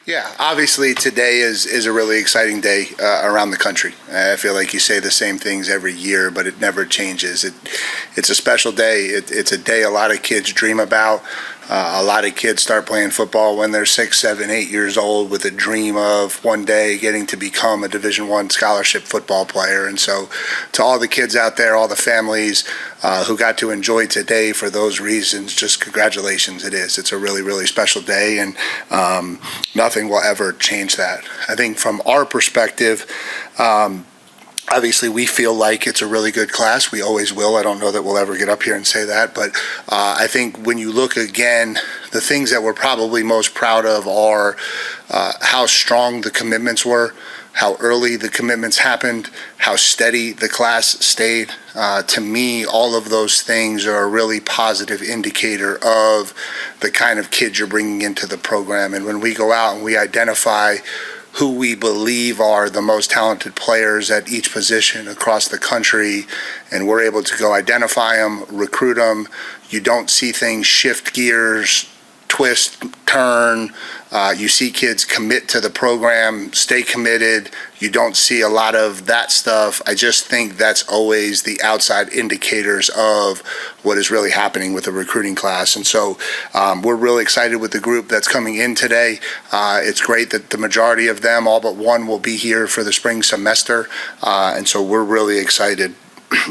Yeah, obviously today is a really exciting day around the country. I feel like you say the same things every year, but it never changes. It's a special day. It's a day a lot of kids dream about. A lot of kids start playing football when they're 6, 7, 8 years old with a dream of one day getting to become a Division I scholarship football player. And so to all the kids out there, all the families who got to enjoy today for those reasons, just congratulations. It's a really, really special day, and nothing will ever change that. I think from our perspective, obviously, we feel like it's a really good class. We always will. I don't know that we'll ever get up here and say that. But I think when you look again, the things that we're probably most proud of are how strong the commitments were, how early the commitments happened, how steady the class stayed. To me, all of those things are a really positive indicator of the kind of kids you're bringing into the program. And when we go out and we identify who we believe are the most talented players at each position across the country, and we're able to go identify them, recruit them. You don't see things shift gears, twist, turn. You see kids commit to the program, stay committed. You don't see a lot of that stuff. I just think that's always the outside indicators of what is really happening with the recruiting class. And so we're really excited with the group that's coming in today. It's great that the majority of them, all but one, will be here for the spring semester. And so we're really excited.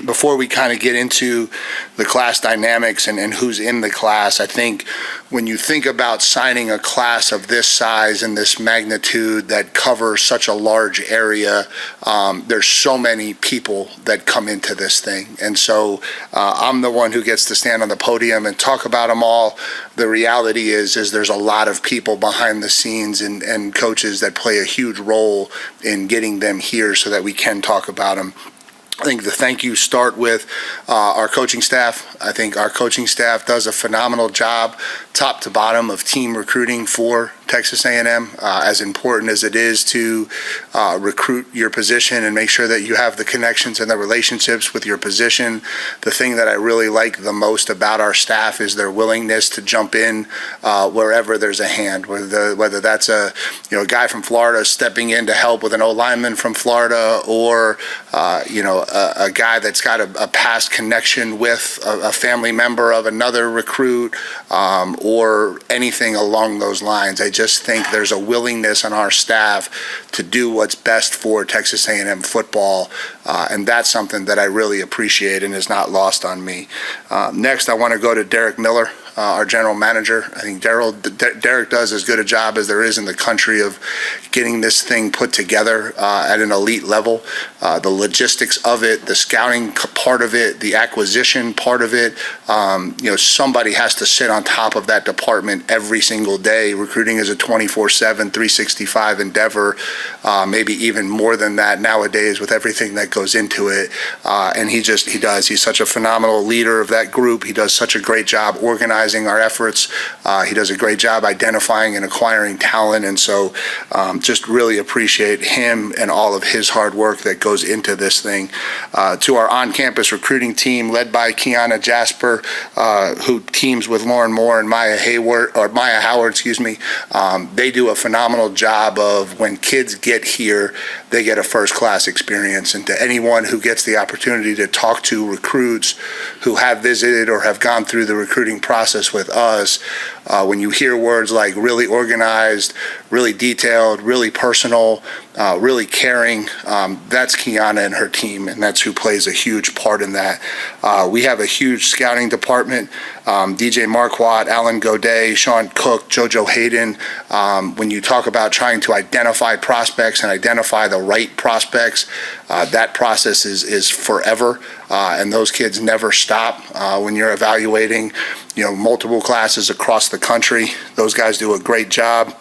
Before we kind of get into the class dynamics and who's in the class, I think when you think about signing a class of this size and this magnitude that covers such a large area, there's so many people that come into this thing. And so I'm the one who gets to stand on the podium and talk about them all. The reality is there's a lot of people behind the scenes and coaches that play a huge role in getting them here so that we can talk about them. I think the thank you start with our coaching staff. I think our coaching staff does a phenomenal job, top to bottom, of team recruiting for Texas A&M, as important as it is to recruit your position and make sure that you have the connections and the relationships with your position. The thing that I really like the most about our staff is their willingness to jump in wherever there's a hand, whether that's a guy from Florida stepping in to help with an O-lineman from Florida, or a guy that's got a past connection with a family member of another recruit, or anything along those lines. I just think there's a willingness on our staff to do what's best for Texas A&M football, and that's something that I really appreciate and is not lost on me. Next, I want to go to Derek Miller, our general manager. I think Derek does as good a job as there is in the country of getting this thing put together at an elite level. The logistics of it, the scouting part of it, the acquisition part of it. Somebody has to sit on top of that department every single day. Recruiting is a 24/7, 365 endeavor, maybe even more than that nowadays with everything that goes into it. And he does. He's such a phenomenal leader of that group. He does such a great job organizing our efforts. He does a great job identifying and acquiring talent, and so just really appreciate him and all of his hard work that goes into this thing. To our on-campus recruiting team led by Kiana Jasper, who teams with Lauren Moore and Maya Howard, they do a phenomenal job of, when kids get here, they get a first-class experience. And to anyone who gets the opportunity to talk to recruits who have visited or have gone through the recruiting process with us, when you hear words like really organized, really detailed, really personal, really caring, that's Kiana and her team, and that's who plays a huge part in that. We have a huge scouting department. DJ Marquardt, Alan Godet, Sean Cook, JoJo Hayden. When you talk about trying to identify prospects and identify the right prospects, that process is forever, and those kids never stop. When you're evaluating multiple classes across the country, those guys do a great job.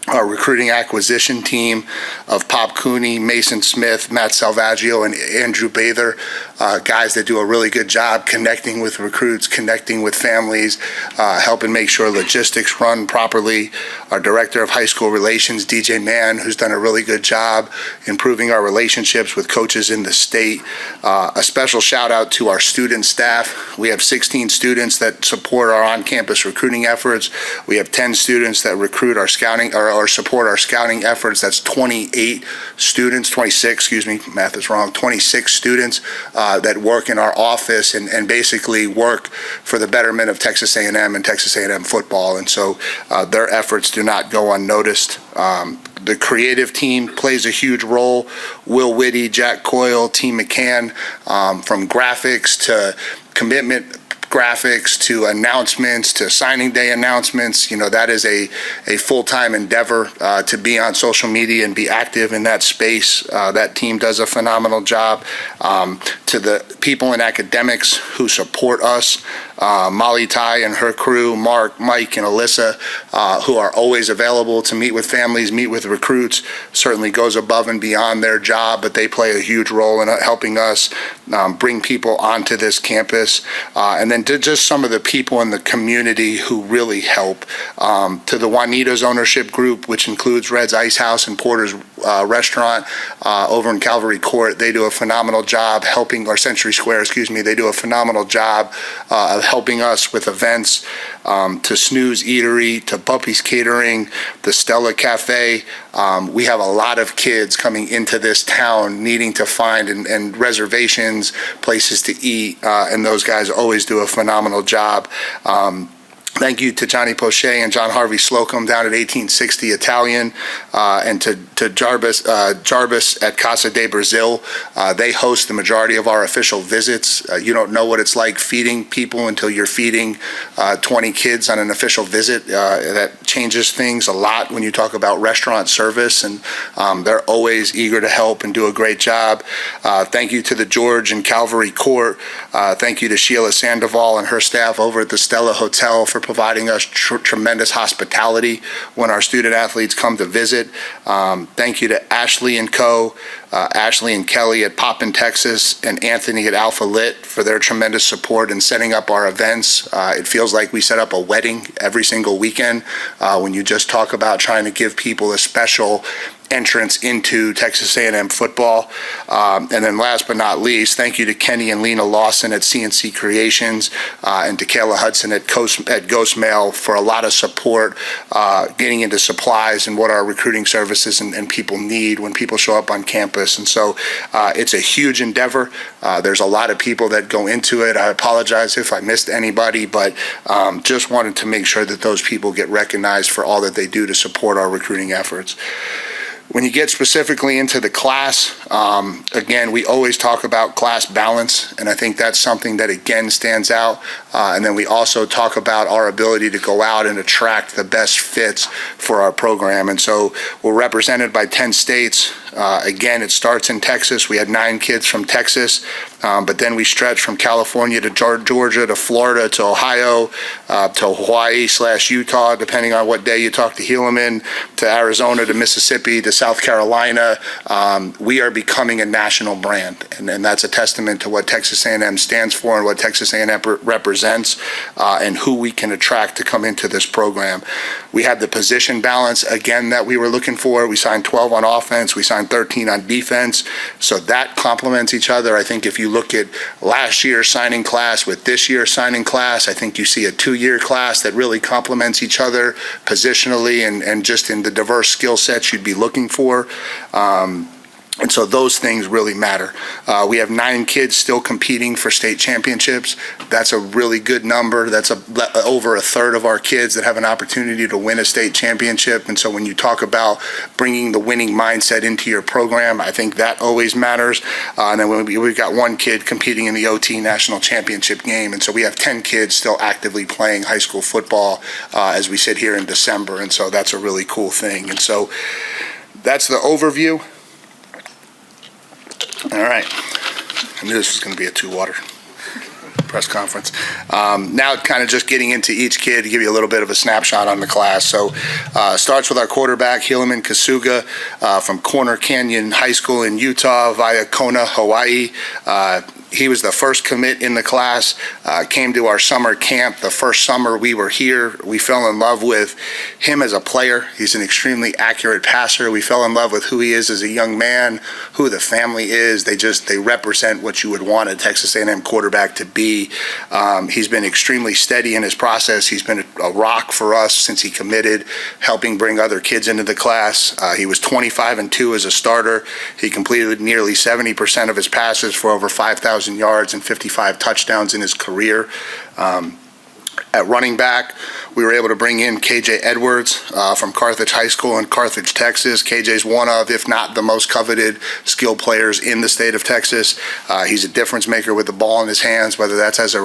Our recruiting acquisition team of Pop Cooney, Mason Smith, Matt Salvaggio, and Andrew Bather, guys that do a really good job connecting with recruits, connecting with families, helping make sure logistics run properly. Our director of high school relations, DJ Mann, who's done a really good job improving our relationships with coaches in the state. A special shout out to our student staff. We have 16 students that support our on-campus recruiting efforts. We have 10 students that recruit our scouting, or or support our scouting efforts. That's 26 students that work in our office and basically work for the betterment of Texas A&M and Texas A&M football. And so their efforts do not go unnoticed. The creative team plays a huge role. Will Whitty, Jack Coyle, T. McCann, from graphics to commitment graphics to announcements to signing day announcements. That is a full-time endeavor to be on social media and be active in that space. That team does a phenomenal job. To the people in academics who support us, Molly Ty and her crew, Mark, Mike, and Alyssa, who are always available to meet with families, meet with recruits, certainly goes above and beyond their job, but they play a huge role in helping us bring people onto this campus. And then to just some of the people in the community who really help. To the Juanita's ownership group, which includes Red's Ice House and Porter's Restaurant over in Calvary Court. They do a phenomenal job helping, or Century Square, they do a phenomenal job of helping us with events. To Snooze Eatery, to Puppy's Catering, the Stella Cafe. We have a lot of kids coming into this town needing to find and reservations, places to eat, and those guys always do a phenomenal job. Thank you to Johnny Poche and John Harvey Slocum down at 1860 Italian, and to Jarvis at Casa de Brazil. They host the majority of our official visits. You don't know what it's like feeding people until you're feeding 20 kids on an official visit. That changes things a lot when you talk about restaurant service, and they're always eager to help and do a great job. Thank you to the George and Calvary Court. Thank you to Sheila Sandoval and her staff over at the Stella Hotel for providing us tremendous hospitality when our student athletes come to visit. Thank you to Ashley and Ashley and Kelly at Poppin, Texas, and Anthony at Alpha Lit for their tremendous support in setting up our events. It feels like we set up a wedding every single weekend when you just talk about trying to give people a special entrance into Texas A&M football. And then last but not least, thank you to Kenny and Lena Lawson at CNC Creations and to Kayla Hudson at Ghost Mail for a lot of support getting into supplies and what our recruiting services and people need when people show up on campus. And so it's a huge endeavor. There's a lot of people that go into it. I apologize if I missed anybody, but just wanted to make sure that those people get recognized for all that they do to support our recruiting efforts. When you get specifically into the class, again, we always talk about class balance, and I think that's something that, again, stands out. And then we also talk about our ability to go out and attract the best fits for our program. And so we're represented by 10 states. Again, it starts in Texas. We had 9 kids from Texas, but then we stretch from California to Georgia to Florida to Ohio to Hawaii/Utah, depending on what day you talk to Helaman, to Arizona to Mississippi to South Carolina. We are becoming a national brand, and that's a testament to what Texas A&M stands for and what Texas A&M represents and who we can attract to come into this program. We had the position balance, again, that we were looking for. We signed 12 on offense. We signed 13 on defense. So that complements each other. I think if you look at last year's signing class with this year's signing class, I think you see a 2-year class that really complements each other positionally and just in the diverse skill sets you'd be looking for. And so those things really matter. We have 9 kids still competing for state championships. That's a really good number. That's over a third of our kids that have an opportunity to win a state championship. And so when you talk about bringing the winning mindset into your program, I think that always matters. And then we've got 1 kid competing in the OT national championship game. And so we have 10 kids still actively playing high school football as we sit here in December. And so that's a really cool thing. And so that's the overview. All right. I knew this was going to be a 2-water press conference. Now kind of just getting into each kid to give you a little bit of a snapshot on the class. So starts with our quarterback, Helaman Kasuga from Corner Canyon High School in Utah via Kona, Hawaii. He was the first commit in the class, came to our summer camp. The first summer we were here, we fell in love with him as a player. He's an extremely accurate passer. We fell in love with who he is as a young man, who the family is. They represent what you would want a Texas A&M quarterback to be. He's been extremely steady in his process. He's been a rock for us since he committed, helping bring other kids into the class. He was 25-2 as a starter. He completed nearly 70% of his passes for over 5,000 yards and 55 touchdowns in his career. At running back, we were able to bring in KJ Edwards from Carthage High School in Carthage, Texas. KJ's one of, if not the most coveted skilled players in the state of Texas. He's a difference maker with the ball in his hands, whether that's as a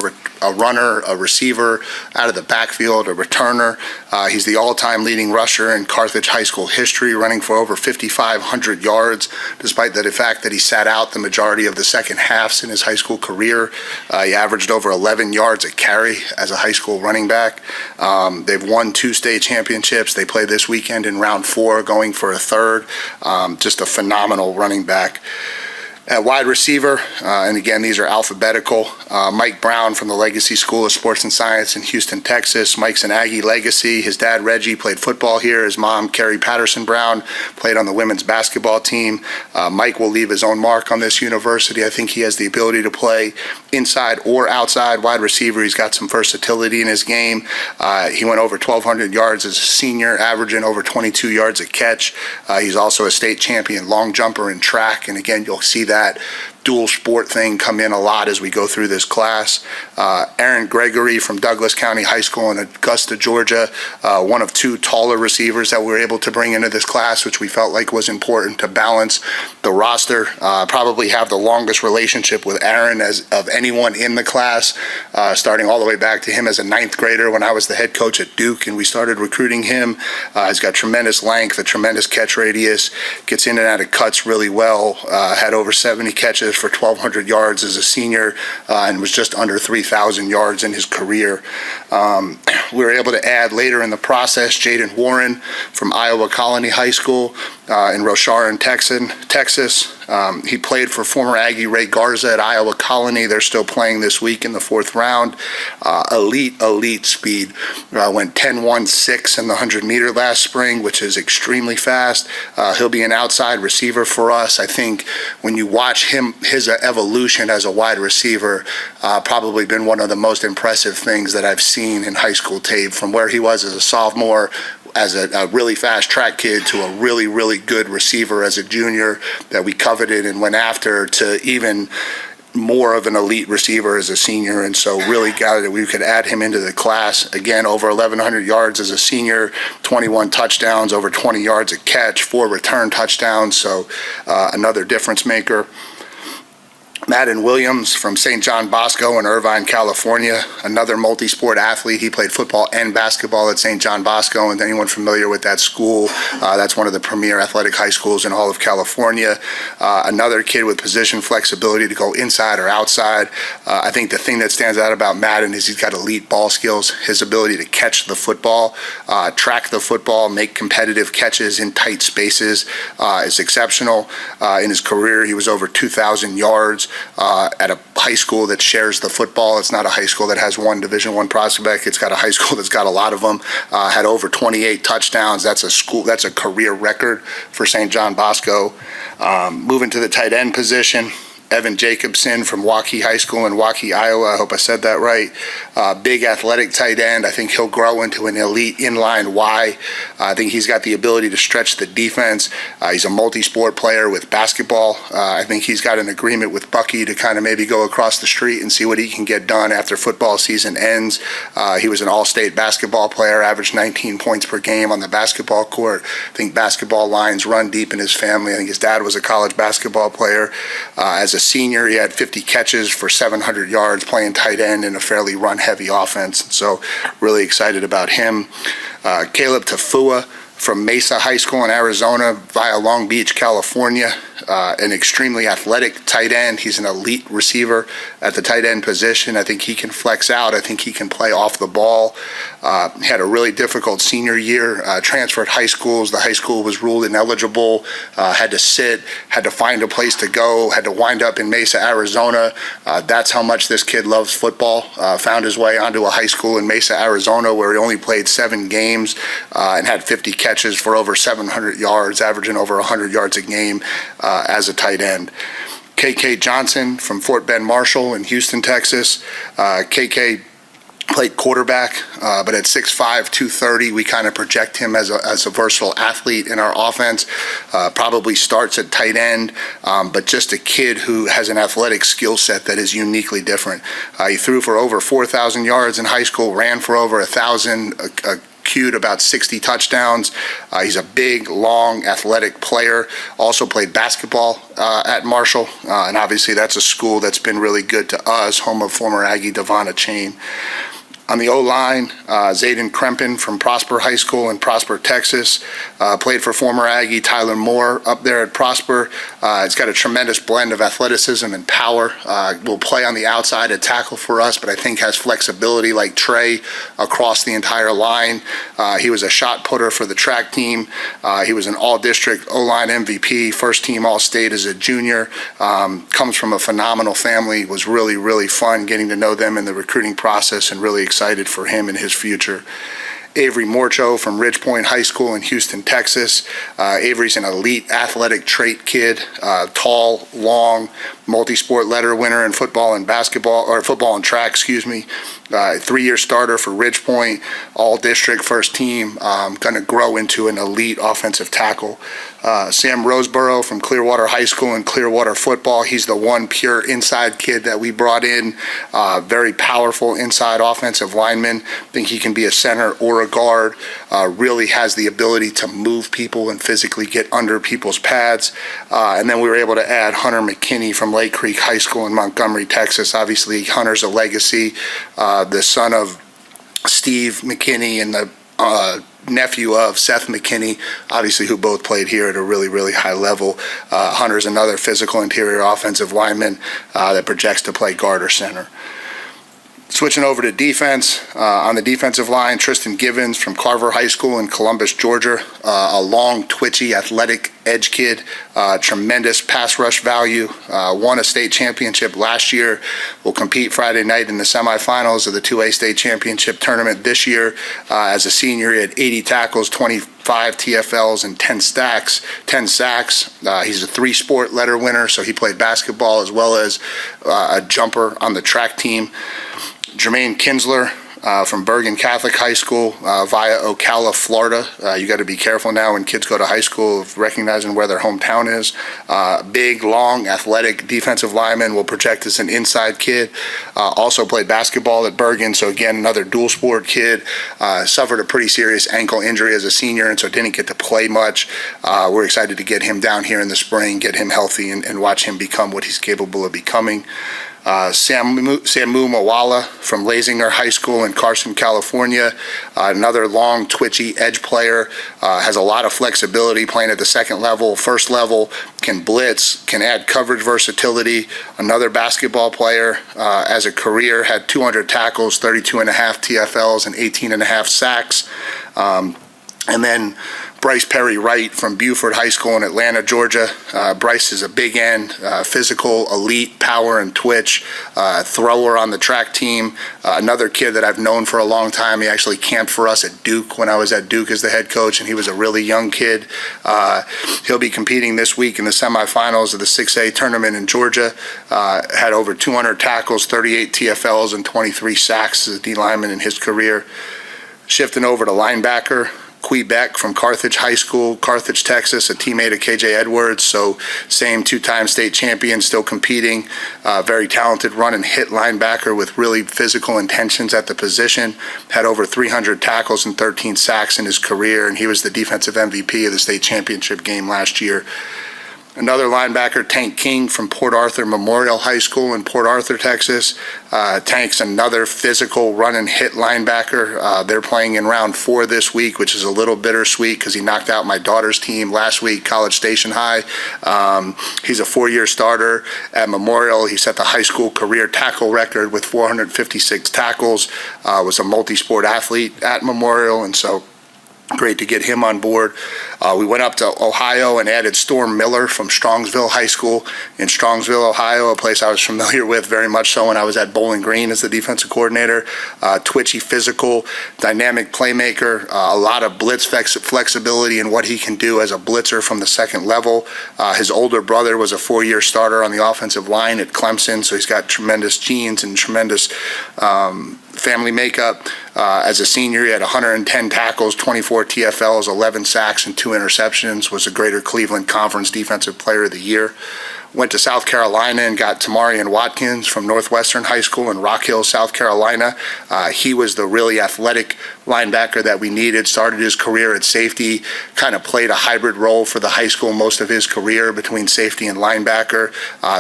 runner, a receiver, out of the backfield, a returner. He's the all-time leading rusher in Carthage High School history, running for over 5,500 yards, despite the fact that he sat out the majority of the second halves in his high school career. He averaged over 11 yards a carry as a high school running back. They've won 2 state championships. They play this weekend in round 4, going for a third. Just a phenomenal running back. At wide receiver, and again, these are alphabetical, Mike Brown from the Legacy School of Sports and Science in Houston, Texas. Mike's an Aggie legacy. His dad, Reggie, played football here. His mom, Carrie Patterson Brown, played on the women's basketball team. Mike will leave his own mark on this university. I think he has the ability to play inside or outside wide receiver. He's got some versatility in his game. He went over 1,200 yards as a senior, averaging over 22 yards a catch. He's also a state champion long jumper in track, and again, you'll see that dual sport thing come in a lot as we go through this class. Aaron Gregory from Douglas County High School in Augusta, Georgia, one of 2 taller receivers that we were able to bring into this class, which we felt like was important to balance the roster. Probably have the longest relationship with Aaron as of anyone in the class, starting all the way back to him as a 9th grader when I was the head coach at Duke and we started recruiting him. He's got tremendous length, a tremendous catch radius, gets in and out of cuts really well, had over 70 catches for 1,200 yards as a senior, and was just under 3,000 yards in his career. We were able to add later in the process Jaden Warren from Iowa Colony High School in Rochard, Texas. He played for former Aggie Ray Garza at Iowa Colony. They're still playing this week in the 4th round. Elite speed. Went 10.16 in the 100-meter last spring, which is extremely fast. He'll be an outside receiver for us. I think when you watch his evolution as a wide receiver, probably been one of the most impressive things that I've seen in high school tape, from where he was as a sophomore, as a really fast track kid, to a really, really good receiver as a junior that we coveted and went after, to even more of an elite receiver as a senior. And so really got that we could add him into the class. Again, over 1,100 yards as a senior, 21 touchdowns, over 20 yards a catch, 4 return touchdowns. So another difference maker. Madden Williams from St. John Bosco in Irvine, California, another multi-sport athlete. He played football and basketball at St. John Bosco, and anyone familiar with that school, that's one of the premier athletic high schools in all of California. Another kid with position flexibility to go inside or outside. I think the thing that stands out about Madden is he's got elite ball skills. His ability to catch the football, track the football, make competitive catches in tight spaces is exceptional. In his career, he was over 2,000 yards. At a high school that shares the football. It's not a high school that has one Division I prospect. It's got a high school that's got a lot of them. Had over 28 touchdowns. That's a career record for St. John Bosco. Moving to the tight end position, Evan Jacobson from Waukee High School in Waukee, Iowa. I hope I said that right. Big athletic tight end. I think he'll grow into an elite inline Y. I think he's got the ability to stretch the defense. He's a multi-sport player with basketball. I think he's got an agreement with Bucky to kind of maybe go across the street and see what he can get done after football season ends. He was an all-state basketball player, averaged 19 points per game on the basketball court. I think basketball lines run deep in his family. I think his dad was a college basketball player. As a senior, he had 50 catches for 700 yards playing tight end in a fairly run-heavy offense. So really excited about him. Caleb Tafua from Mesa High School in Arizona via Long Beach, California. an extremely athletic tight end. He's an elite receiver at the tight end position. I think he can flex out. I think he can play off the ball. Had a really difficult senior year, transferred high schools. The high school was ruled ineligible, had to sit, had to find a place to go, had to wind up in Mesa, Arizona. That's how much this kid loves football. Found his way onto a high school in Mesa, Arizona, where he only played 7 games and had 50 catches for over 700 yards, averaging over 100 yards a game as a tight end. KK Johnson from Fort Bend Marshall in Houston, Texas. KK played quarterback, but at 6'5", 230, we kind of project him as a versatile athlete in our offense. Probably starts at tight end, but just a kid who has an athletic skill set that is uniquely different. He threw for over 4,000 yards in high school, ran for over 1,000, queued about 60 touchdowns. He's a big, long, athletic player. Also played basketball at Marshall, and obviously that's a school that's been really good to us, home of former Aggie Devonna Chain. On the O-line, Zayden Krempin from Prosper High School in Prosper, Texas. Played for former Aggie Tyler Moore up there at Prosper. He's got a tremendous blend of athleticism and power. Will play on the outside at tackle for us, but I think has flexibility like Trey across the entire line. He was a shot putter for the track team. He was an all-district O-line MVP, first-team All-State as a junior. Comes from a phenomenal family. Was really, really fun getting to know them in the recruiting process and really excited for him and his future. Avery Morcho from Ridgepoint High School in Houston, Texas. Avery's an elite athletic trait kid, tall, long, multi-sport letter winner in football and basketball, or football and track, excuse me. 3-year starter for Ridgepoint, all district first team, going to grow into an elite offensive tackle. Sam Roseborough from Clearwater High School and Clearwater football. He's the one pure inside kid that we brought in. Very powerful inside offensive lineman. Think he can be a center or a guard. Really has the ability to move people and physically get under people's pads. And then we were able to add Hunter McKinney from Lake Creek High School in Montgomery, Texas. Obviously, Hunter's a legacy, the son of Steve McKinney and the nephew of Seth McKinney, obviously, who both played here at a really, really high level. Hunter's another physical interior offensive lineman that projects to play guard or center. Switching over to defense, on the defensive line, Tristan Givens from Carver High School in Columbus, Georgia. A long, twitchy, athletic edge kid, tremendous pass rush value, won a state championship last year, will compete Friday night in the semifinals of the 2A state championship tournament this year. As a senior, he had 80 tackles, 25 TFLs, and 10 sacks. He's a 3-sport letter winner, so he played basketball as well as a jumper on the track team. Jermaine Kinsler from Bergen Catholic High School via Ocala, Florida. You got to be careful now when kids go to high school of recognizing where their hometown is. Big, long, athletic defensive lineman, will project as an inside kid. Also played basketball at Bergen, so again, another dual sport kid. Suffered a pretty serious ankle injury as a senior, and so didn't get to play much. We're excited to get him down here in the spring, get him healthy, and watch him become what he's capable of becoming. Samu Mawala from Lazinger High School in Carson, California. Another long, twitchy edge player. Has a lot of flexibility playing at the second level, first level, can blitz, can add coverage versatility. Another basketball player as a career, had 200 tackles, 32 and a half TFLs, and 18 and a half sacks. And then Bryce Perry Wright from Buford High School in Atlanta, Georgia. Bryce is a big end, physical, elite, power and twitch, thrower on the track team. Another kid that I've known for a long time. He actually camped for us at Duke when I was at Duke as the head coach, and he was a really young kid. He'll be competing this week in the semifinals of the 6A tournament in Georgia. Had over 200 tackles, 38 TFLs, and 23 sacks as a D lineman in his career. Shifting over to linebacker, Beck from Carthage High School, Carthage, Texas, a teammate of KJ Edwards, so same 2-time state champion, still competing. Very talented run and hit linebacker with really physical intentions at the position. Had over 300 tackles and 13 sacks in his career, and he was the defensive MVP of the state championship game last year. Another linebacker, Tank King from Port Arthur Memorial High School in Port Arthur, Texas. Tank's another physical run and hit linebacker. They're playing in round 4 this week, which is a little bittersweet because he knocked out my daughter's team last week, College Station High. He's a 4-year starter at Memorial. He set the high school career tackle record with 456 tackles. Was a multi-sport athlete at Memorial, and so great to get him on board. We went up to Ohio and added Storm Miller from Strongsville High School in Strongsville, Ohio, a place I was familiar with very much so when I was at Bowling Green as the defensive coordinator. Twitchy, physical, dynamic playmaker, a lot of blitz flexibility in what he can do as a blitzer from the second level. His older brother was a 4-year starter on the offensive line at Clemson, so he's got tremendous genes and tremendous family makeup. As a senior, he had 110 tackles, 24 TFLs, 11 sacks, and 2 interceptions, was a Greater Cleveland Conference Defensive Player of the Year. Went to South Carolina and got Tamarian Watkins from Northwestern High School in Rock Hill, South Carolina. He was the really athletic linebacker that we needed, started his career at safety, kind of played a hybrid role for the high school most of his career between safety and linebacker,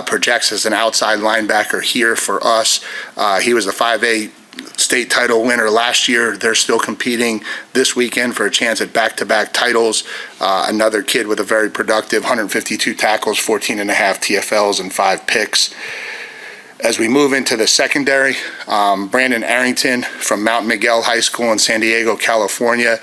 projects as an outside linebacker here for us. He was a 5A state title winner last year. They're still competing this weekend for a chance at back-to-back titles. Another kid with a very productive 152 tackles, 14 and a half TFLs, and 5 picks. As we move into the secondary, Brandon Arrington from Mount Miguel High School in San Diego, California.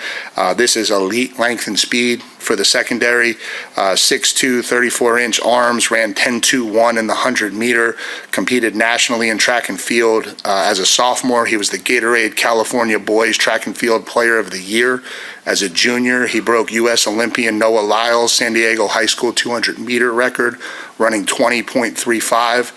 This is elite length and speed for the secondary. 6'2", 34-inch arms, ran 10.21 in the 100-meter, competed nationally in track and field. As a sophomore, he was the Gatorade California Boys Track and Field Player of the Year. As a junior, he broke U.S. Olympian Noah Lyles' San Diego High School 200-meter record, running 20.35.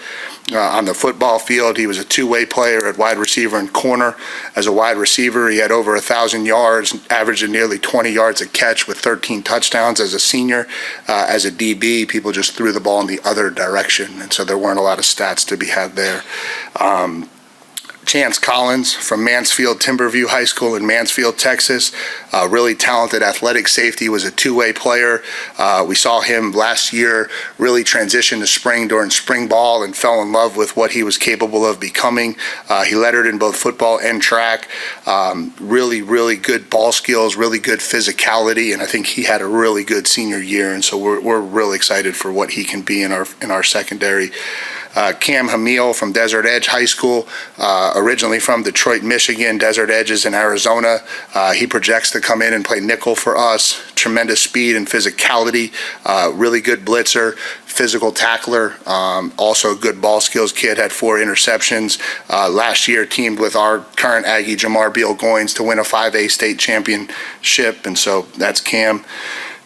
On the football field, he was a two-way player at wide receiver and corner. As a wide receiver, he had over 1,000 yards, averaging nearly 20 yards a catch with 13 touchdowns as a senior. As a DB, people just threw the ball in the other direction, and so there weren't a lot of stats to be had there. Chance Collins from Mansfield Timberview High School in Mansfield, Texas. Really talented athletic safety, was a two-way player. We saw him last year really transition to spring during spring ball and fell in love with what he was capable of becoming. He lettered in both football and track. Really, really good ball skills, really good physicality, and I think he had a really good senior year, and so we're really excited for what he can be in our secondary. Cam Hamiel from Desert Edge High School, originally from Detroit, Michigan. Desert Edge is in Arizona. He projects to come in and play nickel for us. Tremendous speed and physicality, really good blitzer, physical tackler, also a good ball skills kid, had 4 interceptions. Last year teamed with our current Aggie Jamar Beal Goins to win a 5A state championship, and so that's Cam.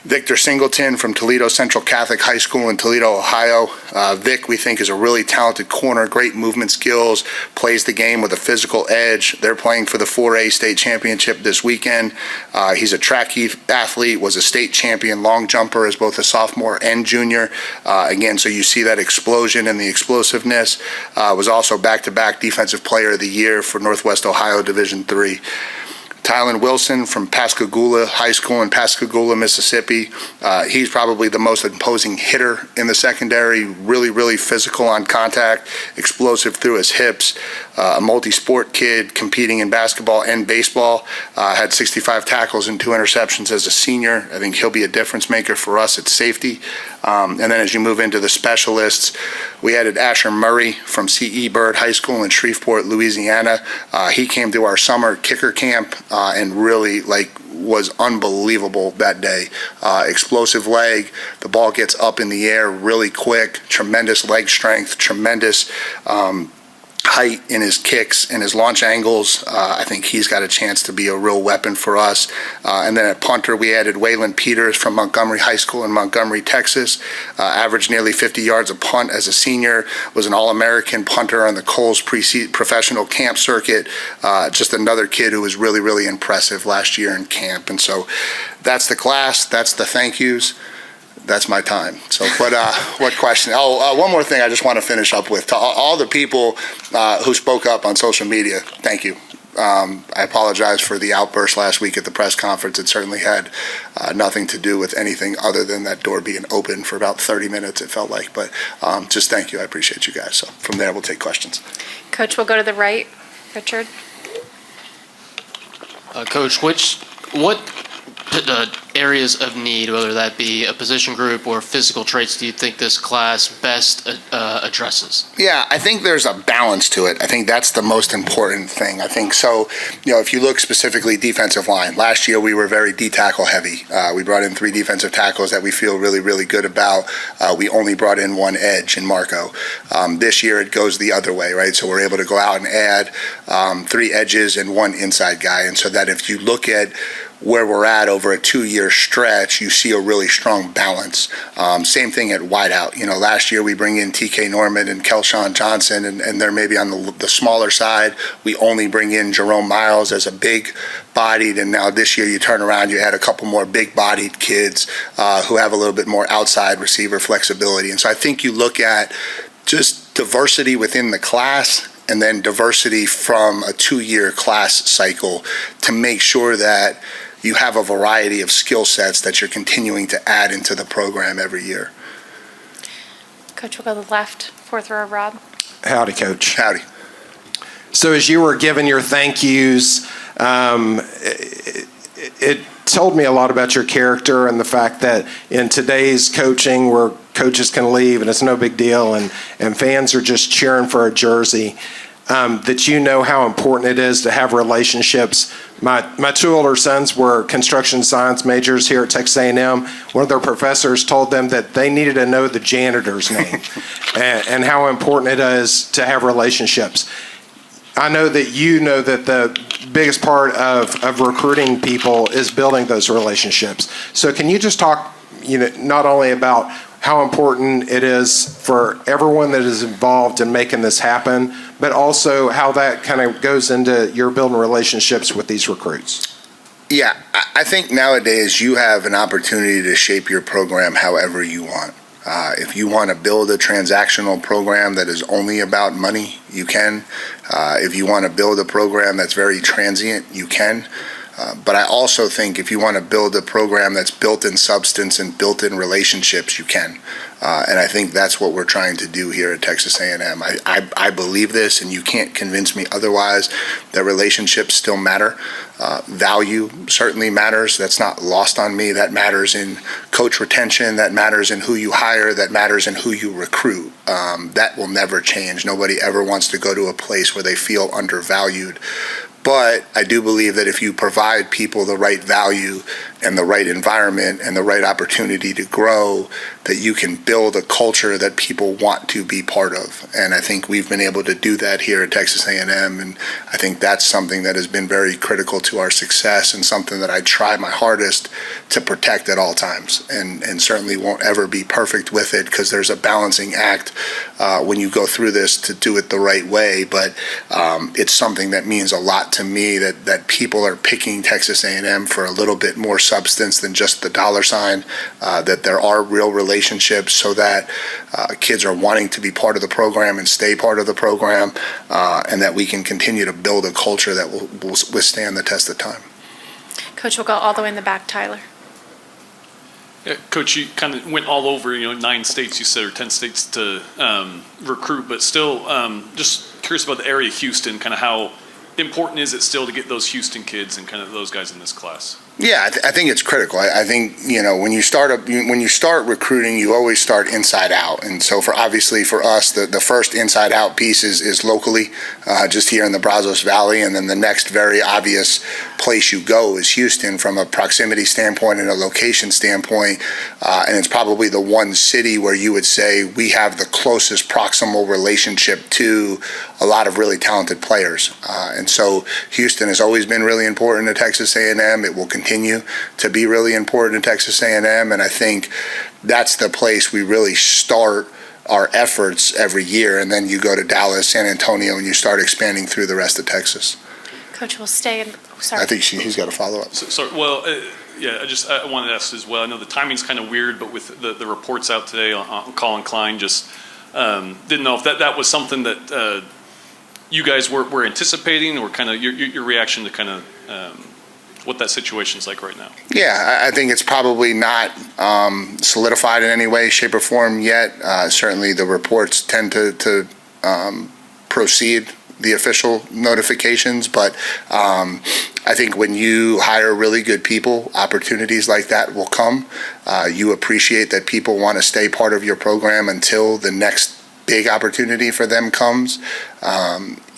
Victor Singleton from Toledo Central Catholic High School in Toledo, Ohio. Vic, we think, is a really talented corner, great movement skills, plays the game with a physical edge. They're playing for the 4A state championship this weekend. He's a track athlete, was a state champion long jumper as both a sophomore and junior. Again, so you see that explosion and the explosiveness. Was also back-to-back Defensive Player of the Year for Northwest Ohio Division III. Tylen Wilson from Pascagoula High School in Pascagoula, Mississippi. He's probably the most imposing hitter in the secondary, really, really physical on contact, explosive through his hips, a multi-sport kid competing in basketball and baseball, had 65 tackles and 2 interceptions as a senior. I think he'll be a difference maker for us at safety. And then as you move into the specialists, we added Asher Murray from C.E. Byrd High School in Shreveport, Louisiana. He came to our summer kicker camp and really was unbelievable that day. Explosive leg, the ball gets up in the air really quick, tremendous leg strength, tremendous height in his kicks and his launch angles. I think he's got a chance to be a real weapon for us. And then at punter, we added Waylon Peters from Montgomery High School in Montgomery, Texas. Averaged nearly 50 yards a punt as a senior, was an All-American punter on the Coles professional camp circuit. Just another kid who was really, really impressive last year in camp. And so that's the class, that's the thank yous. That's my time. So what question? One more thing I just want to finish up with. To all the people who spoke up on social media, thank you. I apologize for the outburst last week at the press conference. It certainly had nothing to do with anything other than that door being open for about 30 minutes, it felt like. But just thank you. I appreciate you guys. So from there, we'll take questions. Coach, we'll go to the right. Richard? Coach, what areas of need, whether that be a position group or physical traits, do you think this class best addresses? Yeah, I think there's a balance to it. I think that's the most important thing. I think so, if you look specifically defensive line, last year we were very D-tackle heavy. We brought in 3 defensive tackles that we feel really, really good about. We only brought in 1 edge in Marco. This year it goes the other way, right? So we're able to go out and add 3 edges and 1 inside guy. And so that if you look at where we're at over a 2-year stretch, you see a really strong balance. Same thing at wideout. Last year we bring in TK Norman and Kelshawn Johnson, and they're maybe on the smaller side. We only bring in Jerome Miles as a big-bodied, and now this year you turn around, you had a couple more big-bodied kids who have a little bit more outside receiver flexibility. And so I think you look at just diversity within the class and then diversity from a 2-year class cycle to make sure that you have a variety of skill sets that you're continuing to add into the program every year. Coach, we'll go to the left. 4th row, Rob. Howdy, Coach. Howdy. So as you were giving your thank yous, it told me a lot about your character and the fact that in today's coaching where coaches can leave and it's no big deal and fans are just cheering for a jersey, that you know how important it is to have relationships. My 2 older sons were construction science majors here at Texas A&M. One of their professors told them that they needed to know the janitor's name and how important it is to have relationships. I know that you know that the biggest part of recruiting people is building those relationships. So can you just talk, not only about how important it is for everyone that is involved in making this happen, but also how that kind of goes into your building relationships with these recruits? Yeah, I think nowadays you have an opportunity to shape your program however you want. If you want to build a transactional program that is only about money, you can. If you want to build a program that's very transient, you can. But I also think if you want to build a program that's built in substance and built in relationships, you can. And I think that's what we're trying to do here at Texas A&M. I believe this, and you can't convince me otherwise, that relationships still matter. Value certainly matters. That's not lost on me. That matters in coach retention. That matters in who you hire. That matters in who you recruit. That will never change. Nobody ever wants to go to a place where they feel undervalued. But I do believe that if you provide people the right value and the right environment and the right opportunity to grow, that you can build a culture that people want to be part of. And I think we've been able to do that here at Texas A&M, and I think that's something that has been very critical to our success and something that I try my hardest to protect at all times, and certainly won't ever be perfect with it because there's a balancing act when you go through this to do it the right way. But it's something that means a lot to me that people are picking Texas A&M for a little bit more substance than just the dollar sign, that there are real relationships so that kids are wanting to be part of the program and stay part of the program, and that we can continue to build a culture that will withstand the test of time. Coach, we'll go all the way in the back. Tyler. Yeah, Coach, you kind of went all over, 9 states you said, or 10 states to recruit, but still just curious about the area of Houston, kind of how important is it still to get those Houston kids and kind of those guys in this class? Yeah, I think it's critical. I think when you start recruiting, you always start inside out, and so for us, the first inside out piece is locally, just here in the Brazos Valley, and then the next very obvious place you go is Houston from a proximity standpoint and a location standpoint, and it's probably the one city where you would say we have the closest proximal relationship to a lot of really talented players, and so Houston has always been really important to Texas A&M. It will continue to be really important to Texas A&M, and I think that's the place we really start our efforts every year, and then you go to Dallas, San Antonio, and you start expanding through the rest of Texas. Coach, we'll stay in. Sorry. I think he's got a follow-up. I wanted to ask as well. I know the timing's kind of weird, but with the reports out today on Colin Klein, just didn't know if that was something that you guys were anticipating, or kind of your reaction to kind of what that situation's like right now? Yeah, I think it's probably not solidified in any way, shape, or form yet. Certainly, the reports tend to proceed the official notifications, but I think when you hire really good people, opportunities like that will come. You appreciate that people want to stay part of your program until the next big opportunity for them comes.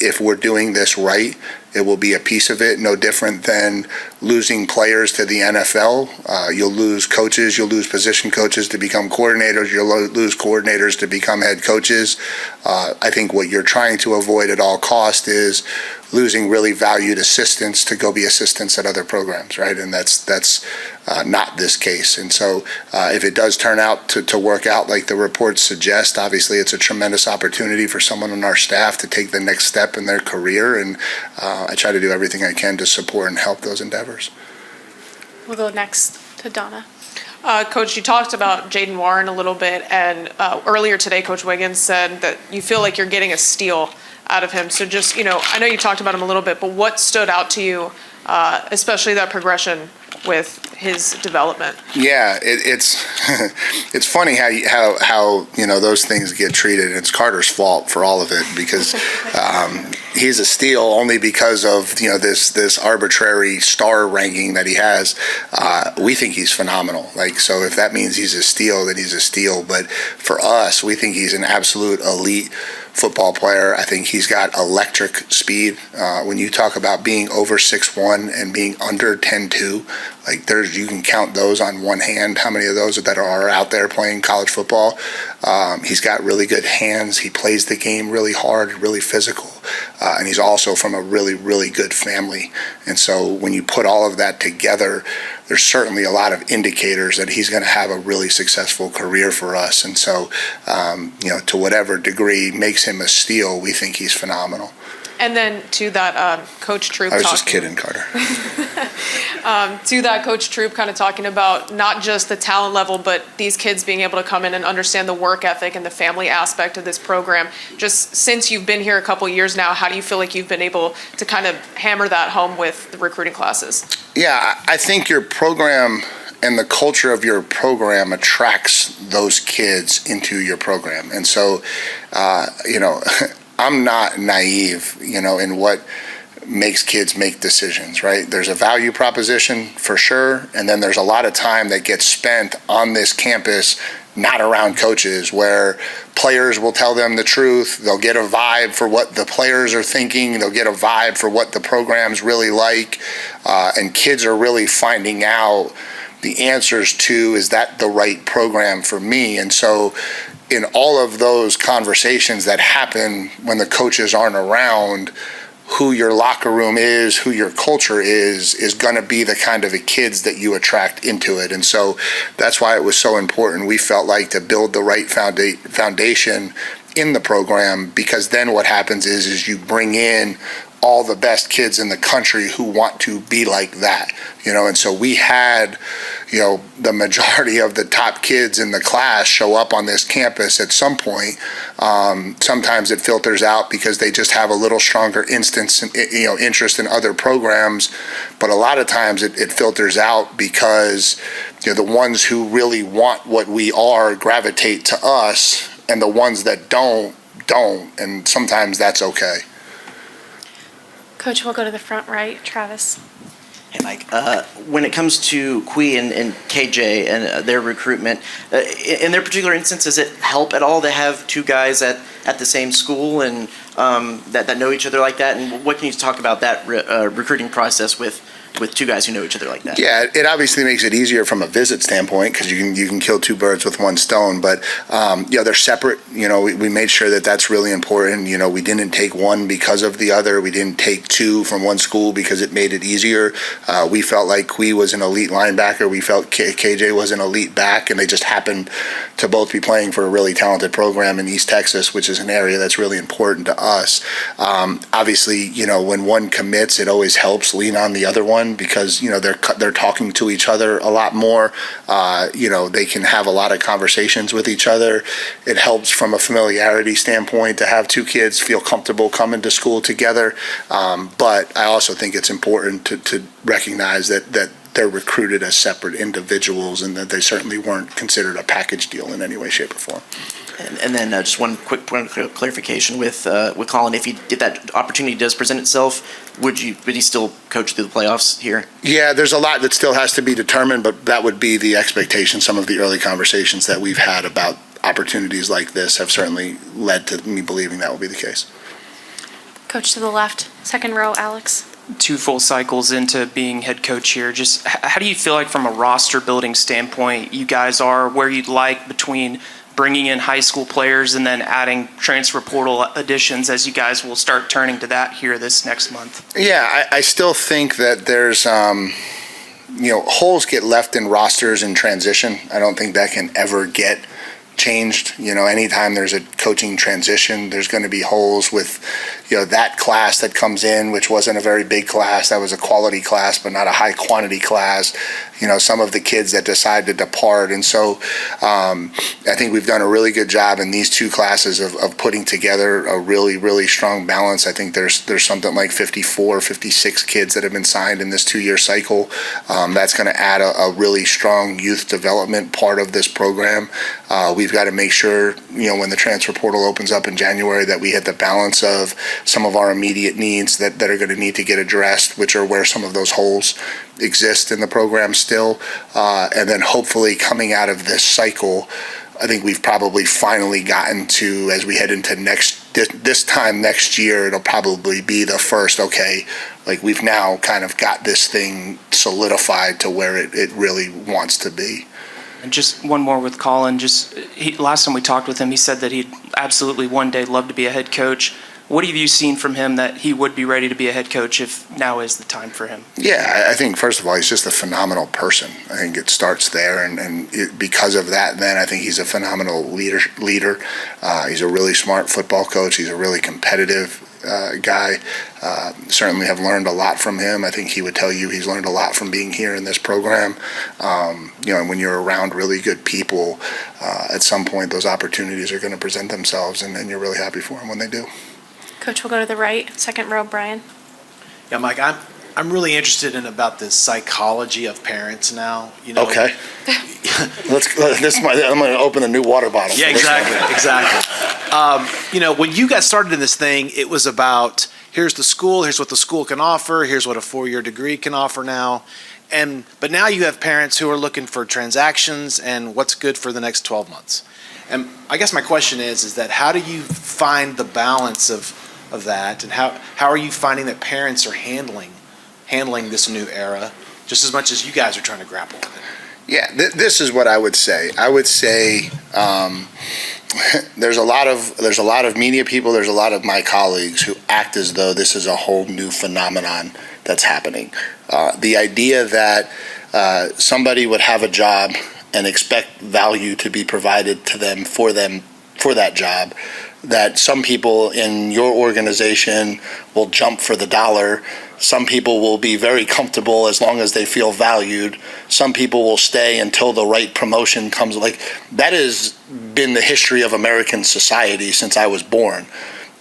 If we're doing this right, it will be a piece of it, no different than losing players to the NFL. You'll lose coaches, you'll lose position coaches to become coordinators, you'll lose coordinators to become head coaches. I think what you're trying to avoid at all cost is losing really valued assistants to go be assistants at other programs, right? And that's not this case. And so if it does turn out to work out like the reports suggest, obviously it's a tremendous opportunity for someone on our staff to take the next step in their career, and I try to do everything I can to support and help those endeavors. We'll go next to Donna. Coach, you talked about Jaden Warren a little bit, and earlier today, Coach Wiggins said that you feel like you're getting a steal out of him. So just, I know you talked about him a little bit, but what stood out to you, especially that progression with his development? Yeah, it's it's funny how those things get treated. It's Carter's fault for all of it, because he's a steal only because of this arbitrary star ranking that he has. We think he's phenomenal. So if that means he's a steal, then he's a steal. But for us, we think he's an absolute elite football player. I think he's got electric speed. When you talk about being over 6'1" and being under 10'2", you can count those on one hand, how many of those that are out there playing college football. He's got really good hands. He plays the game really hard, really physical. And he's also from a really, really good family. And so when you put all of that together, there's certainly a lot of indicators that he's going to have a really successful career for us. And so, to whatever degree makes him a steal, we think he's phenomenal. And then to that Coach Troop. I was just kidding, Carter. To that Coach Troop kind of talking about not just the talent level, but these kids being able to come in and understand the work ethic and the family aspect of this program. Just since you've been here a couple years now, how do you feel like you've been able to kind of hammer that home with the recruiting classes? Yeah, I think your program and the culture of your program attracts those kids into your program. And so, I'm not naive, in what makes kids make decisions, right? There's a value proposition for sure, and then there's a lot of time that gets spent on this campus not around coaches, where players will tell them the truth. They'll get a vibe for what the players are thinking. They'll get a vibe for what the program's really like, and kids are really finding out the answers to, is that the right program for me? And so in all of those conversations that happen when the coaches aren't around, who your locker room is, who your culture is going to be the kind of the kids that you attract into it. And so that's why it was so important. We felt like to build the right foundation in the program, because then what happens is you bring in all the best kids in the country who want to be like that, and so we had, the majority of the top kids in the class show up on this campus at some point. Sometimes it filters out because they just have a little stronger interest in other programs, but a lot of times it filters out because the ones who really want what we are gravitate to us, and the ones that don't, and sometimes that's okay. Coach, we'll go to the front right. Travis. Hey, Mike. When it comes to Kui and KJ and their recruitment, in their particular instance, does it help at all to have two guys at the same school and that know each other like that? And what can you talk about that recruiting process with two guys who know each other like that? Yeah, it obviously makes it easier from a visit standpoint, because you can kill two birds with one stone. But they're separate. We made sure that that's really important. We didn't take one because of the other. We didn't take two from one school because it made it easier. We felt like Kui was an elite linebacker. We felt KJ was an elite back, and they just happened to both be playing for a really talented program in East Texas, which is an area that's really important to us. Obviously, when one commits, it always helps lean on the other one. one because, they're talking to each other a lot more. They can have a lot of conversations with each other. It helps from a familiarity standpoint to have two kids feel comfortable coming to school together. But I also think it's important to recognize that they're recruited as separate individuals and that they certainly weren't considered a package deal in any way, shape, or form. And then just one quick point of clarification with Colin. If that opportunity does present itself, would he still coach through the playoffs here? Yeah, there's a lot that still has to be determined, but that would be the expectation. Some of the early conversations that we've had about opportunities like this have certainly led to me believing that will be the case. Coach to the left, second row, Alex. 2 full cycles into being head coach here, just how do you feel like from a roster building standpoint you guys are where you'd like between bringing in high school players and then adding transfer portal additions as you guys will start turning to that here this next month? Yeah, I still think that there's, holes get left in rosters in transition. I don't think that can ever get changed. Anytime there's a coaching transition, there's going to be holes with, that class that comes in, which wasn't a very big class. That was a quality class, but not a high quantity class. Some of the kids that decide to depart. And so I think we've done a really good job in these 2 classes of putting together a really, really strong balance. I think there's something like 54, 56 kids that have been signed in this 2-year cycle. That's going to add a really strong youth development part of this program. We've got to make sure, when the transfer portal opens up in January, that we hit the balance of some of our immediate needs that are going to need to get addressed, which are where some of those holes exist in the program still. And then hopefully coming out of this cycle, I think we've probably finally gotten to, as we head into this time next year, it'll probably be the first, we've now kind of got this thing solidified to where it really wants to be. And just one more with Colin. Last time we talked with him, he said that he'd absolutely one day love to be a head coach. What have you seen from him that he would be ready to be a head coach if now is the time for him? Yeah, I think first of all, he's just a phenomenal person. I think it starts there, because of that, then I think he's a phenomenal leader. He's a really smart football coach. He's a really competitive guy. Certainly have learned a lot from him. I think he would tell you he's learned a lot from being here in this program. And when you're around really good people, at some point those opportunities are going to present themselves, and you're really happy for them when they do. Coach will go to the right, second row, Brian. Yeah, Mike, I'm really interested in about the psychology of parents now. Okay. I'm going to open a new water bottle. Yeah, exactly. When you got started in this thing, it was about here's the school, here's what the school can offer, here's what a 4-year degree can offer now. But now you have parents who are looking for transactions and what's good for the next 12 months. And I guess my question is that how do you find the balance of that, and how are you finding that parents are handling this new era just as much as you guys are trying to grapple with it? Yeah, this is what I would say. I would say there's a lot of media people, there's a lot of my colleagues who act as though this is a whole new phenomenon that's happening. The idea that somebody would have a job and expect value to be provided to them for that job, that some people in your organization will jump for the dollar. Some people will be very comfortable as long as they feel valued. Some people will stay until the right promotion comes. That has been the history of American society since I was born.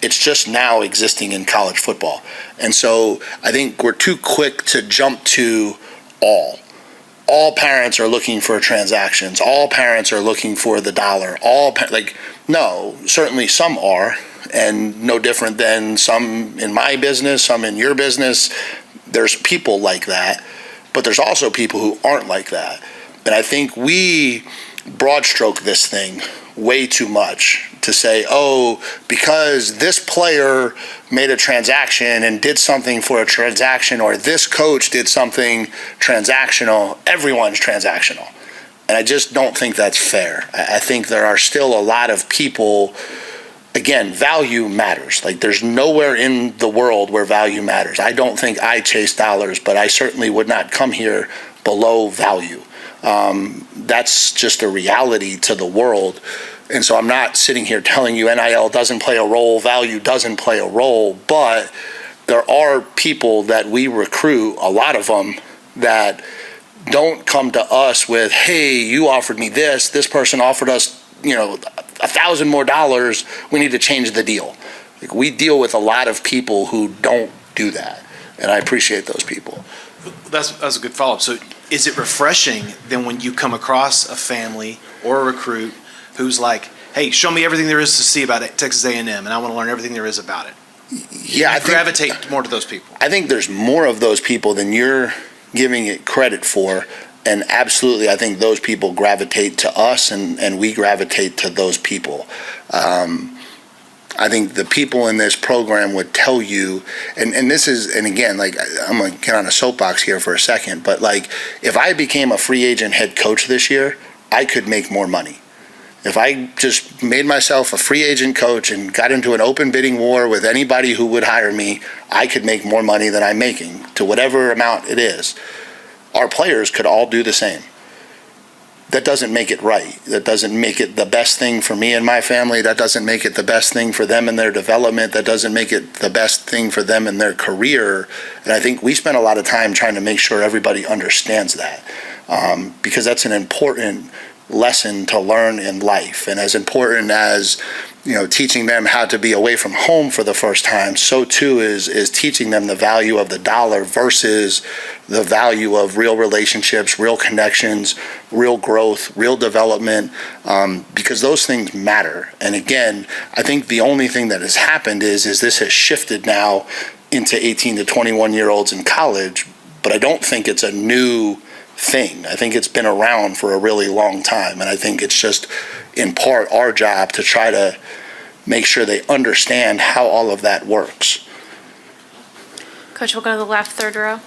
It's just now existing in college football. And so I think we're too quick to jump to all. All parents are looking for transactions. All parents are looking for the dollar. No, certainly some are, and no different than some in my business, some in your business. There's people like that, but there's also people who aren't like that. And I think we broad stroke this thing way too much to say, because this player made a transaction and did something for a transaction, or this coach did something transactional, everyone's transactional. And I just don't think that's fair. I think there are still a lot of people, again, value matters. There's nowhere in the world where value matters. I don't think I chase dollars, but I certainly would not come here below value. That's just a reality to the world. And so I'm not sitting here telling you NIL doesn't play a role, value doesn't play a role, but there are people that we recruit, a lot of them, that don't come to us with, hey, you offered me this person offered us, $1,000 more, we need to change the deal. Like, we deal with a lot of people who don't do that, and I appreciate those people. That's a good follow-up. So is it refreshing then when you come across a family or a recruit who's like, hey, show me everything there is to see about it, Texas A&M, and I want to learn everything there is about it? Yeah, I gravitate more to those people. I think there's more of those people than you're giving it credit for. And absolutely, I think those people gravitate to us, and we gravitate to those people. I think the people in this program would tell you, and again, like, I'm going to get on a soapbox here for a second, but like, if I became a free agent head coach this year, I could make more money. If I just made myself a free agent coach and got into an open bidding war with anybody who would hire me, I could make more money than I'm making, to whatever amount it is. Our players could all do the same. That doesn't make it right. That doesn't make it the best thing for me and my family. That doesn't make it the best thing for them in their development. That doesn't make it the best thing for them in their career. And I think we spend a lot of time trying to make sure everybody understands that, because that's an important lesson to learn in life. And as important as, teaching them how to be away from home for the first time, so too is teaching them the value of the dollar versus the value of real relationships, real connections, real growth, real development, because those things matter. And again, I think the only thing that has happened is this has shifted now into 18 to 21-year-olds in college, but I don't think it's a new thing. I think it's been around for a really long time, and I think it's just in part our job to try to make sure they understand how all of that works. Coach, we'll go to the left, third row.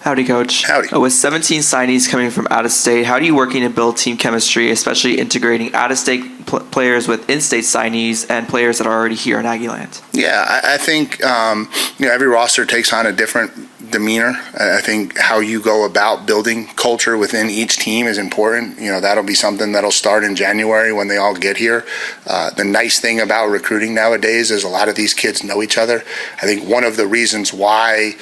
Howdy, Coach. Howdy. With 17 signees coming from out of state, how are you working to build team chemistry, especially integrating out-of-state players with in-state signees and players that are already here in Aggieland? Yeah, I think every roster takes on a different demeanor. I think how you go about building culture within each team is important. That'll be something that'll start in January when they all get here. The nice thing about recruiting nowadays is a lot of these kids know each other. I think one of the reasons why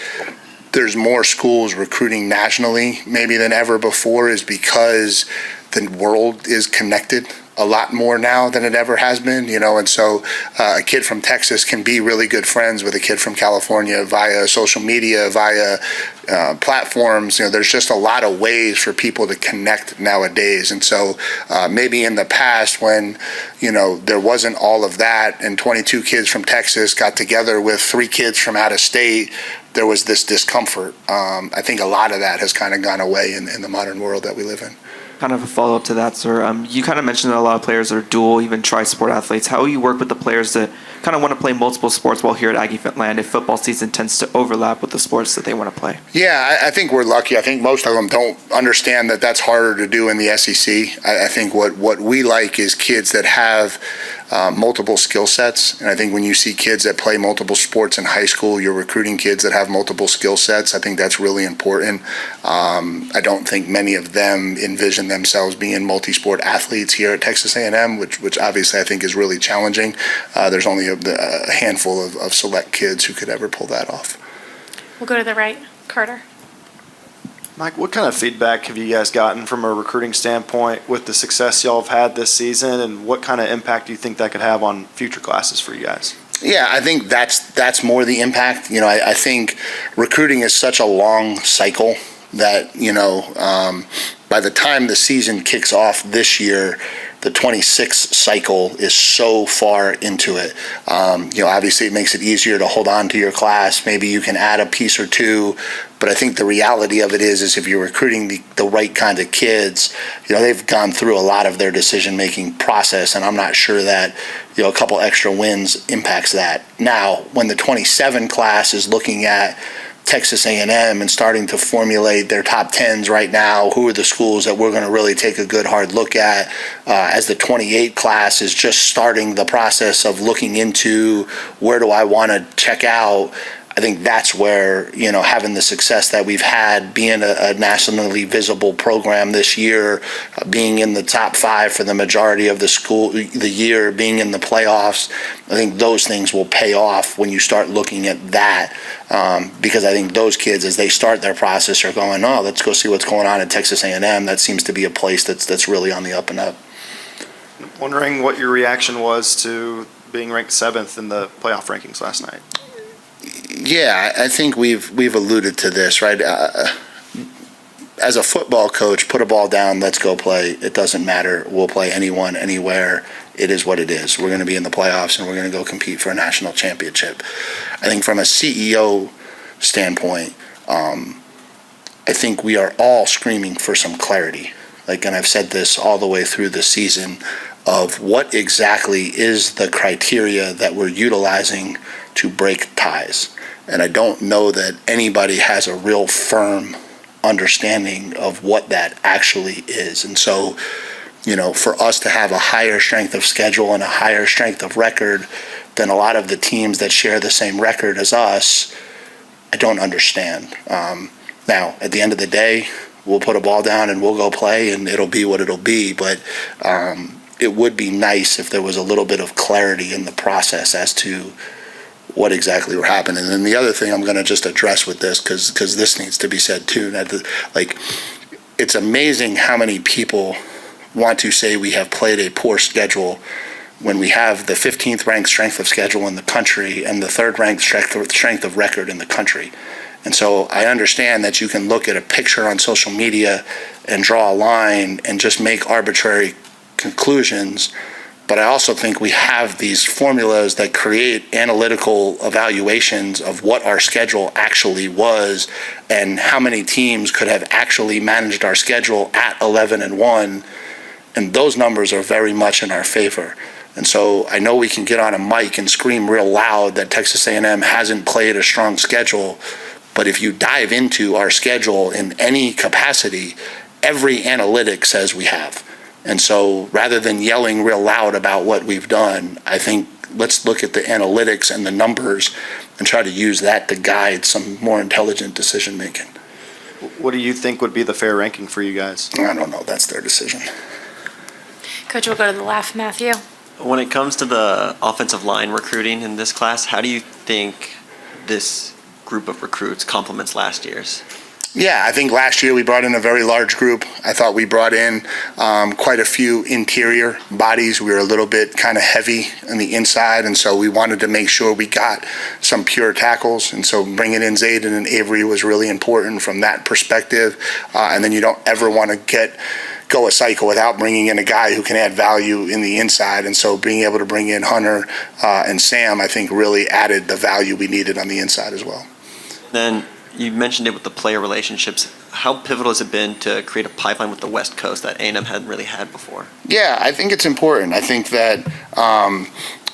there's more schools recruiting nationally maybe than ever before is because the world is connected a lot more now than it ever has been, and so a kid from Texas can be really good friends with a kid from California via social media, via platforms. There's just a lot of ways for people to connect nowadays. And so maybe in the past when, there wasn't all of that and 22 kids from Texas got together with 3 kids from out of state, there was this discomfort. I think a lot of that has kind of gone away in the modern world that we live in. Kind of a follow-up to that, sir. You kind of mentioned that a lot of players are dual, even tri-sport athletes. How will you work with the players that kind of want to play multiple sports while here at Aggie Land if football season tends to overlap with the sports that they want to play? Yeah, I think we're lucky. I think most of them don't understand that that's harder to do in the SEC. I think what we like is kids that have multiple skill sets. And I think when you see kids that play multiple sports in high school, you're recruiting kids that have multiple skill sets. I think that's really important. I don't think many of them envision themselves being multi-sport athletes here at Texas A&M, which obviously I think is really challenging. There's only a handful of select kids who could ever pull that off. We'll go to the right, Carter. Mike, what kind of feedback have you guys gotten from a recruiting standpoint with the success y'all have had this season, and what kind of impact do you think that could have on future classes for you guys? Yeah, I think that's more the impact. I think recruiting is such a long cycle that, by the time the season kicks off this year, the 26 cycle is so far into it. Obviously it makes it easier to hold on to your class. Maybe you can add a piece or two, but I think the reality of it is if you're recruiting the right kind of kids, they've gone through a lot of their decision-making process, and I'm not sure that, a couple extra wins impacts that. Now, when the 27 class is looking at Texas A&M and starting to formulate their top 10s right now, who are the schools that we're going to really take a good hard look at, as the 28 class is just starting the process of looking into where do I want to check out. I think that's where, having the success that we've had, being a nationally visible program this year, being in the top 5 for the majority of the year, being in the playoffs, I think those things will pay off when you start looking at that. Because I think those kids, as they start their process, are going, oh, let's go see what's going on at Texas A&M. That seems to be a place that's really on the up and up. Wondering what your reaction was to being ranked 7th in the playoff rankings last night. Yeah, I think we've alluded to this, right? As a football coach, put a ball down, let's go play. It doesn't matter. We'll play anyone, anywhere. It is what it is. We're going to be in the playoffs, and we're going to go compete for a national championship. I think from a CEO standpoint, I think we are all screaming for some clarity. And I've said this all the way through the season, of what exactly is the criteria that we're utilizing to break ties. And I don't know that anybody has a real firm understanding of what that actually is. And so, for us to have a higher strength of schedule and a higher strength of record than a lot of the teams that share the same record as us, I don't understand. Now, at the end of the day, we'll put a ball down and we'll go play, and it'll be what it'll be. But it would be nice if there was a little bit of clarity in the process as to what exactly were happening. And then the other thing I'm going to just address with this, because this needs to be said too, it's amazing how many people want to say we have played a poor schedule when we have the 15th ranked strength of schedule in the country and the 3rd ranked strength of record in the country. And so I understand that you can look at a picture on social media and draw a line and just make arbitrary conclusions. But I also think we have these formulas that create analytical evaluations of what our schedule actually was and how many teams could have actually managed our schedule at 11-1. And those numbers are very much in our favor. And so I know we can get on a mic and scream real loud that Texas A&M hasn't played a strong schedule. But if you dive into our schedule in any capacity, every analytic says we have. And so rather than yelling real loud about what we've done, I think let's look at the analytics and the numbers and try to use that to guide some more intelligent decision making. What do you think would be the fair ranking for you guys? I don't know. That's their decision. Coach, we'll go to the left, Matthew. When it comes to the offensive line recruiting in this class, how do you think this group of recruits complements last year's? Yeah, I think last year we brought in a very large group. I thought we brought in quite a few interior bodies. We were a little bit kind of heavy on the inside, and so we wanted to make sure we got some pure tackles. And so bringing in Zayden and Avery was really important from that perspective. And then you don't ever want to go a cycle without bringing in a guy who can add value in the inside. And so being able to bring in Hunter and Sam, I think, really added the value we needed on the inside as well. Then you mentioned it with the player relationships. How pivotal has it been to create a pipeline with the West Coast that A&M hadn't really had before? Yeah, I think it's important. I think that,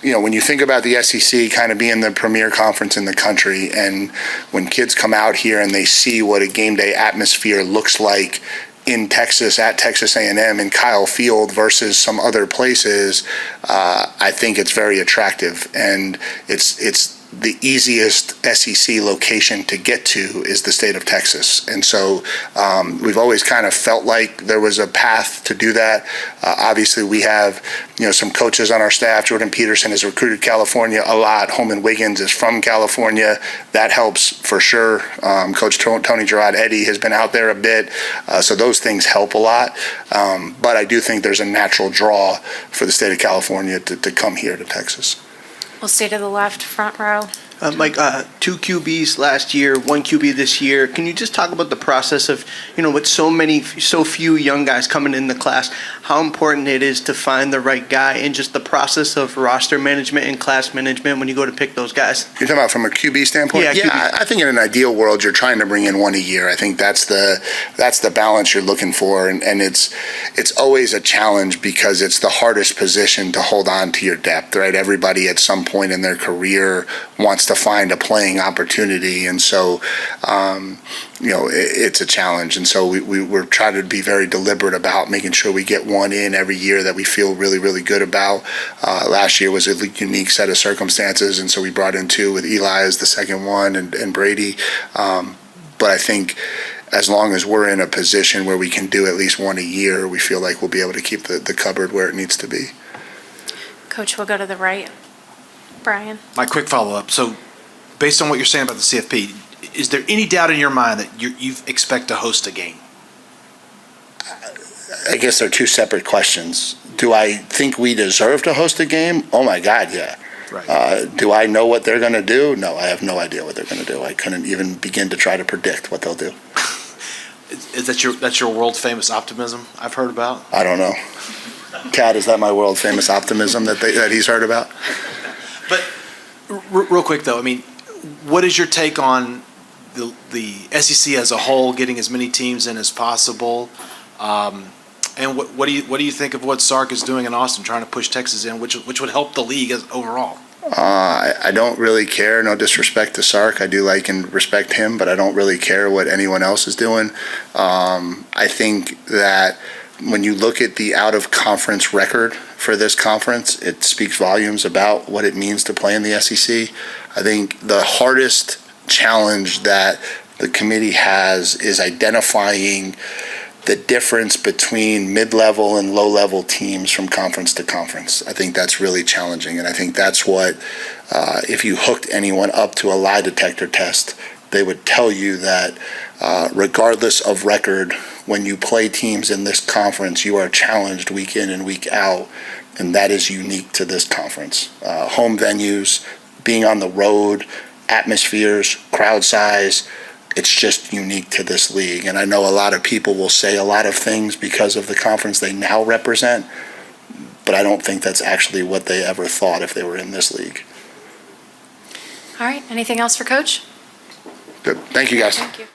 when you think about the SEC kind of being the premier conference in the country, and when kids come out here and they see what a game day atmosphere looks like in Texas at Texas A&M in Kyle Field versus some other places, I think it's very attractive. And it's the easiest SEC location to get to is the state of Texas. And so we've always kind of felt like there was a path to do that. Obviously, we have some coaches on our staff. Jordan Peterson has recruited California a lot. Holman Wiggins is from California. That helps for sure. Coach Tony Gerard-Eddy has been out there a bit. So those things help a lot. But I do think there's a natural draw for the state of California to come here to Texas. We'll stay to the left, front row. Mike, 2 QBs last year, 1 QB this year. Can you just talk about the process of, with so few young guys coming in the class, how important it is to find the right guy and just the process of roster management and class management when you go to pick those guys? You're talking about from a QB standpoint? Yeah, QB. I think in an ideal world, you're trying to bring in one a year. I think that's the balance you're looking for, and it's always a challenge because it's the hardest position to hold on to your depth, right? Everybody at some point in their career wants to find a playing opportunity. And so, it's a challenge. And so we're trying to be very deliberate about making sure we get one in every year that we feel really, really good about. Last year was a unique set of circumstances, and so we brought in two with Eli as the second one and Brady. But I think as long as we're in a position where we can do at least one a year, we feel like we'll be able to keep the cupboard where it needs to be. Coach, we'll go to the right. Brian? My quick follow-up. So based on what you're saying about the CFP, is there any doubt in your mind that you expect to host a game? I guess they're two separate questions. Do I think we deserve to host a game? Oh my God, yeah. Right. Do I know what they're going to do? No, I have no idea what they're going to do. I couldn't even begin to try to predict what they'll do. Is that's your world famous optimism I've heard about? I don't know. Kat, is that my world famous optimism that he's heard about? But real quick though, I mean, what is your take on the SEC as a whole getting as many teams in as possible? And what do you think of what Sark is doing in Austin, trying to push Texas in, which would help the league overall? I don't really care. No disrespect to Sark. I do like and respect him, but I don't really care what anyone else is doing. I think that when you look at the out-of-conference record for this conference, it speaks volumes about what it means to play in the SEC. I think the hardest challenge that the committee has is identifying the difference between mid-level and low-level teams from conference to conference. I think that's really challenging, and I think that's what, if you hooked anyone up to a lie detector test, they would tell you that regardless of record, when you play teams in this conference, you are challenged week in and week out, and that is unique to this conference. Home venues, being on the road, atmospheres, crowd size, it's just unique to this league. And I know a lot of people will say a lot of things because of the conference they now represent, but I don't think that's actually what they ever thought if they were in this league. All right, anything else for Coach? Good. Thank you, guys. Thank you.